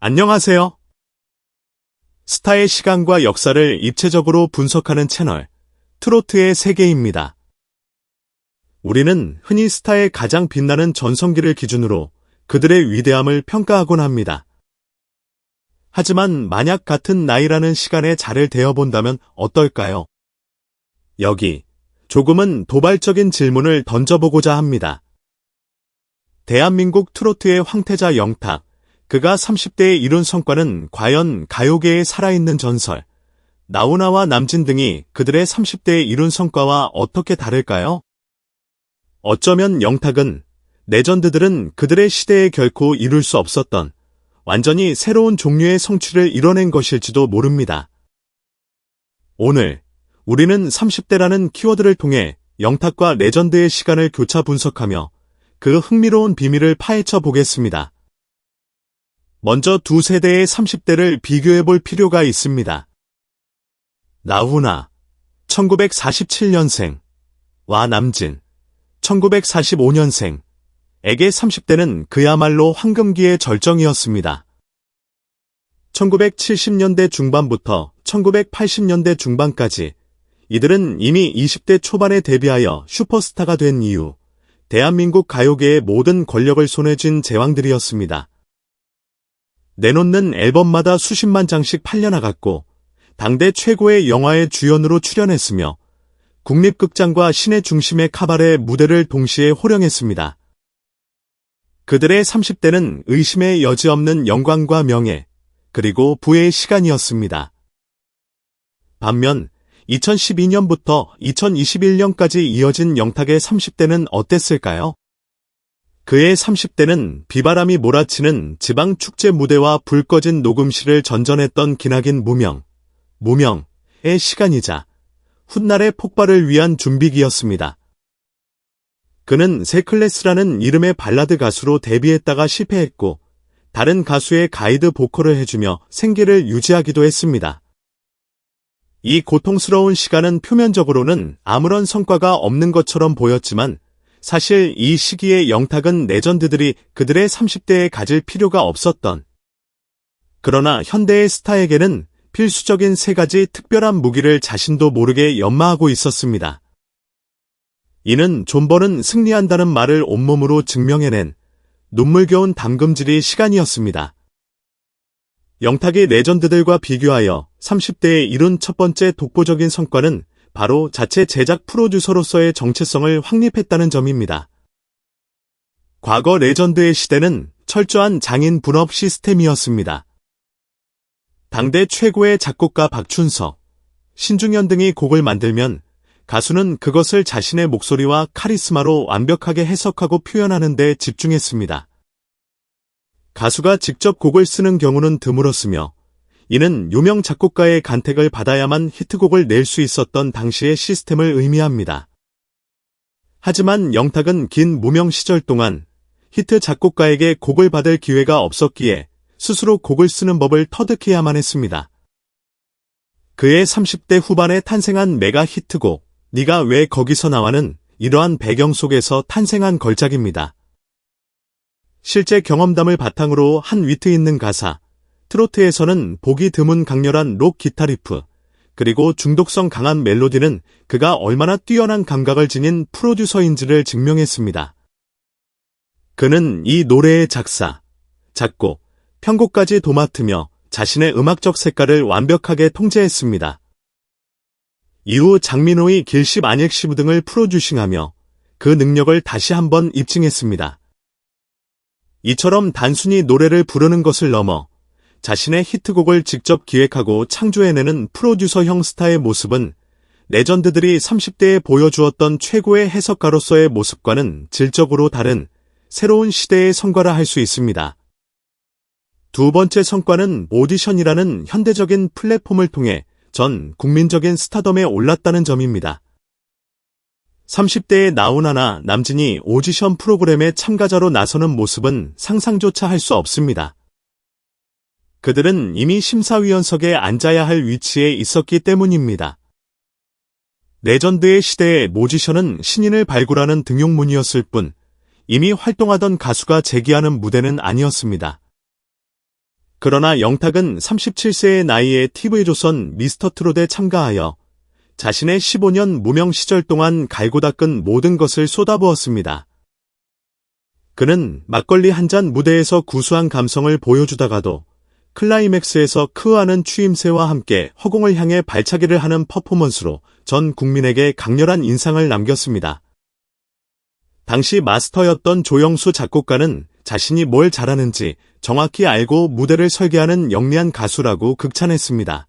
안녕하세요. 스타의 시간과 역사를 입체적으로 분석하는 채널, 트로트의 세계입니다. 우리는 흔히 스타의 가장 빛나는 전성기를 기준으로 그들의 위대함을 평가하곤 합니다. 하지만 만약 같은 나이라는 시간에 자를 대어본다면 어떨까요? 여기 조금은 도발적인 질문을 던져보고자 합니다. 대한민국 트로트의 황태자 영탁, 그가 30대에 이룬 성과는 과연 가요계에 살아있는 전설, 나훈아와 남진 등이 그들의 30대에 이룬 성과와 어떻게 다를까요? 어쩌면 영탁은 레전드들은 그들의 시대에 결코 이룰 수 없었던 완전히 새로운 종류의 성취를 이뤄낸 것일지도 모릅니다. 오늘 우리는 30대라는 키워드를 통해 영탁과 레전드의 시간을 교차 분석하며 그 흥미로운 비밀을 파헤쳐 보겠습니다. 먼저 두 세대의 30대를 비교해 볼 필요가 있습니다. 나훈아, 1947년생, 와 남진, 1945년생, 에게 30대는 그야말로 황금기의 절정이었습니다. 1970년대 중반부터 1980년대 중반까지 이들은 이미 20대 초반에 데뷔하여 슈퍼스타가 된 이후 대한민국 가요계의 모든 권력을 손에 쥔 제왕들이었습니다. 내놓는 앨범마다 수십만 장씩 팔려나갔고 당대 최고의 영화의 주연으로 출연했으며 국립극장과 시내 중심의 카바레 무대를 동시에 호령했습니다. 그들의 30대는 의심의 여지 없는 영광과 명예, 그리고 부의 시간이었습니다. 반면 2012년부터 2021년까지 이어진 영탁의 30대는 어땠을까요? 그의 30대는 비바람이 몰아치는 지방 축제 무대와 불 꺼진 녹음실을 전전했던 기나긴 무명의 시간이자 훗날의 폭발을 위한 준비기였습니다. 그는 세클래스라는 이름의 발라드 가수로 데뷔했다가 실패했고 다른 가수의 가이드 보컬을 해주며 생계를 유지하기도 했습니다. 이 고통스러운 시간은 표면적으로는 아무런 성과가 없는 것처럼 보였지만 사실 이 시기에 영탁은 레전드들이 그들의 30대에 가질 필요가 없었던, 그러나 현대의 스타에게는 필수적인 세 가지 특별한 무기를 자신도 모르게 연마하고 있었습니다. 이는 존버는 승리한다는 말을 온몸으로 증명해낸 눈물겨운 담금질이 시간이었습니다. 영탁의 레전드들과 비교하여 30대에 이룬 첫 번째 독보적인 성과는 바로 자체 제작 프로듀서로서의 정체성을 확립했다는 점입니다. 과거 레전드의 시대는 철저한 장인 분업 시스템이었습니다. 당대 최고의 작곡가 박춘석, 신중현 등이 곡을 만들면 가수는 그것을 자신의 목소리와 카리스마로 완벽하게 해석하고 표현하는 데 집중했습니다. 가수가 직접 곡을 쓰는 경우는 드물었으며 이는 유명 작곡가의 간택을 받아야만 히트곡을 낼 수 있었던 당시의 시스템을 의미합니다. 하지만 영탁은 긴 무명 시절 동안 히트 작곡가에게 곡을 받을 기회가 없었기에 스스로 곡을 쓰는 법을 터득해야만 했습니다. 그의 30대 후반에 탄생한 메가 히트곡 네가 왜 거기서 나와는 이러한 배경 속에서 탄생한 걸작입니다. 실제 경험담을 바탕으로 한 위트 있는 가사, 트로트에서는 보기 드문 강렬한 록 기타 리프, 그리고 중독성 강한 멜로디는 그가 얼마나 뛰어난 감각을 지닌 프로듀서인지를 증명했습니다. 그는 이 노래의 작사, 작곡, 편곡까지 도맡으며 자신의 음악적 색깔을 완벽하게 통제했습니다. 이후 장민호의 길십 안익시브 등을 프로듀싱하며 그 능력을 다시 한번 입증했습니다. 이처럼 단순히 노래를 부르는 것을 넘어 자신의 히트곡을 직접 기획하고 창조해내는 프로듀서형 스타의 모습은 레전드들이 30대에 보여주었던 최고의 해석가로서의 모습과는 질적으로 다른 새로운 시대의 성과라 할 수 있습니다. 두 번째 성과는 오디션이라는 현대적인 플랫폼을 통해 전 국민적인 스타덤에 올랐다는 점입니다. 30대의 나훈아나 남진이 오디션 프로그램에 참가자로 나서는 모습은 상상조차 할 수 없습니다. 그들은 이미 심사위원석에 앉아야 할 위치에 있었기 때문입니다. 레전드의 시대의 오디션은 신인을 발굴하는 등용문이었을 뿐 이미 활동하던 가수가 제기하는 무대는 아니었습니다. 그러나 영탁은 37세의 나이에 TV조선 미스터트롯에 참가하여 자신의 15년 무명 시절 동안 갈고 닦은 모든 것을 쏟아부었습니다. 그는 막걸리 한 잔 무대에서 구수한 감성을 보여주다가도 클라이맥스에서 크으하는 추임새와 함께 허공을 향해 발차기를 하는 퍼포먼스로 전 국민에게 강렬한 인상을 남겼습니다. 당시 마스터였던 조영수 작곡가는 자신이 뭘 잘하는지 정확히 알고 무대를 설계하는 영리한 가수라고 극찬했습니다.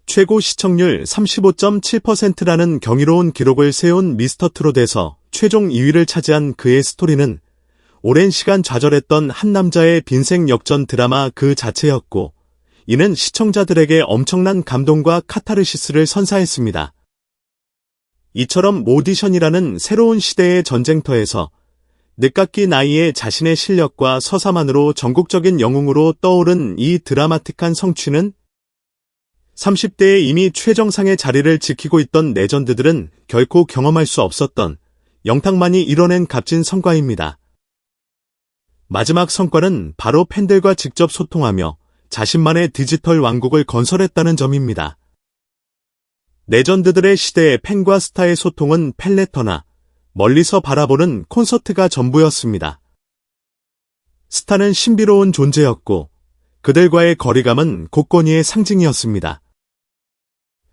최고 시청률 35.7%라는 경이로운 기록을 세운 미스터트롯에서 최종 2위를 차지한 그의 스토리는 오랜 시간 좌절했던 한 남자의 빈생 역전 드라마 그 자체였고, 이는 시청자들에게 엄청난 감동과 카타르시스를 선사했습니다. 이처럼 오디션이라는 새로운 시대의 전쟁터에서 늦깎이 나이에 자신의 실력과 서사만으로 전국적인 영웅으로 떠오른 이 드라마틱한 성취는 30대에 이미 최정상의 자리를 지키고 있던 레전드들은 결코 경험할 수 없었던 영탁만이 이뤄낸 값진 성과입니다. 마지막 성과는 바로 팬들과 직접 소통하며 자신만의 디지털 왕국을 건설했다는 점입니다. 레전드들의 시대의 팬과 스타의 소통은 팬레터나 멀리서 바라보는 콘서트가 전부였습니다. 스타는 신비로운 존재였고 그들과의 거리감은 곡건이의 상징이었습니다.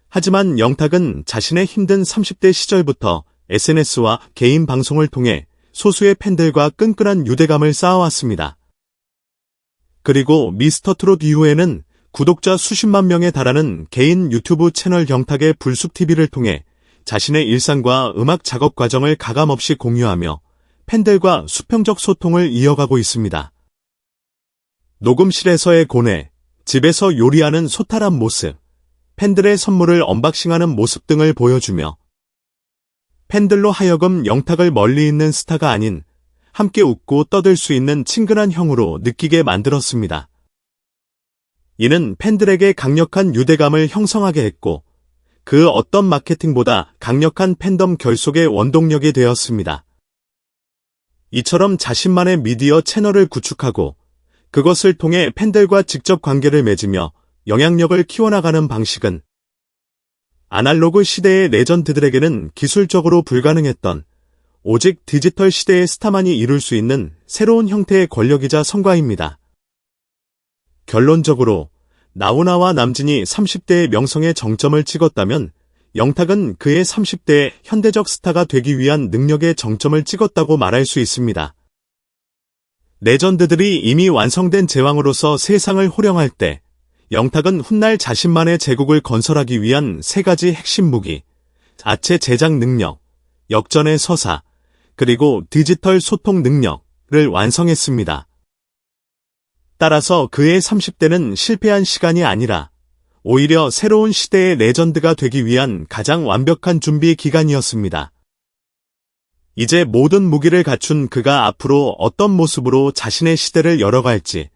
하지만 영탁은 자신의 힘든 30대 시절부터 SNS와 개인 방송을 통해 소수의 팬들과 끈끈한 유대감을 쌓아왔습니다. 그리고 미스터트롯 이후에는 구독자 수십만 명에 달하는 개인 유튜브 채널 영탁의 불숲TV를 통해 자신의 일상과 음악 작업 과정을 가감없이 공유하며 팬들과 수평적 소통을 이어가고 있습니다. 녹음실에서의 고뇌, 집에서 요리하는 소탈한 모습, 팬들의 선물을 언박싱하는 모습 등을 보여주며 팬들로 하여금 영탁을 멀리 있는 스타가 아닌 함께 웃고 떠들 수 있는 친근한 형으로 느끼게 만들었습니다. 이는 팬들에게 강력한 유대감을 형성하게 했고 그 어떤 마케팅보다 강력한 팬덤 결속의 원동력이 되었습니다. 이처럼 자신만의 미디어 채널을 구축하고 그것을 통해 팬들과 직접 관계를 맺으며 영향력을 키워나가는 방식은 아날로그 시대의 레전드들에게는 기술적으로 불가능했던 오직 디지털 시대의 스타만이 이룰 수 있는 새로운 형태의 권력이자 성과입니다. 결론적으로 나훈아와 남진이 30대의 명성의 정점을 찍었다면 영탁은 그의 30대의 현대적 스타가 되기 위한 능력의 정점을 찍었다고 말할 수 있습니다. 레전드들이 이미 완성된 제왕으로서 세상을 호령할 때 영탁은 훗날 자신만의 제국을 건설하기 위한 세 가지 핵심 무기, 자체 제작 능력, 역전의 서사, 그리고 디지털 소통 능력을 완성했습니다. 따라서 그의 30대는 실패한 시간이 아니라 오히려 새로운 시대의 레전드가 되기 위한 가장 완벽한 준비 기간이었습니다. 이제 모든 무기를 갖춘 그가 앞으로 어떤 모습으로 자신의 시대를 열어갈지,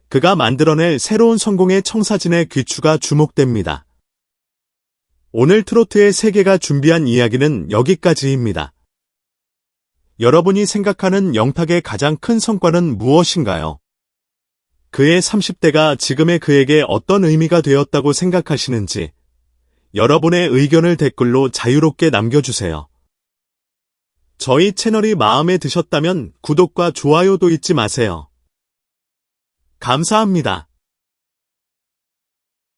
그가 만들어낼 새로운 성공의 청사진의 귀추가 주목됩니다. 오늘 트로트의 세계가 준비한 이야기는 여기까지입니다. 여러분이 생각하는 영탁의 가장 큰 성과는 무엇인가요? 그의 30대가 지금의 그에게 어떤 의미가 되었다고 생각하시는지 여러분의 의견을 댓글로 자유롭게 남겨주세요. 저희 채널이 마음에 드셨다면 구독과 좋아요도 잊지 마세요. 감사합니다.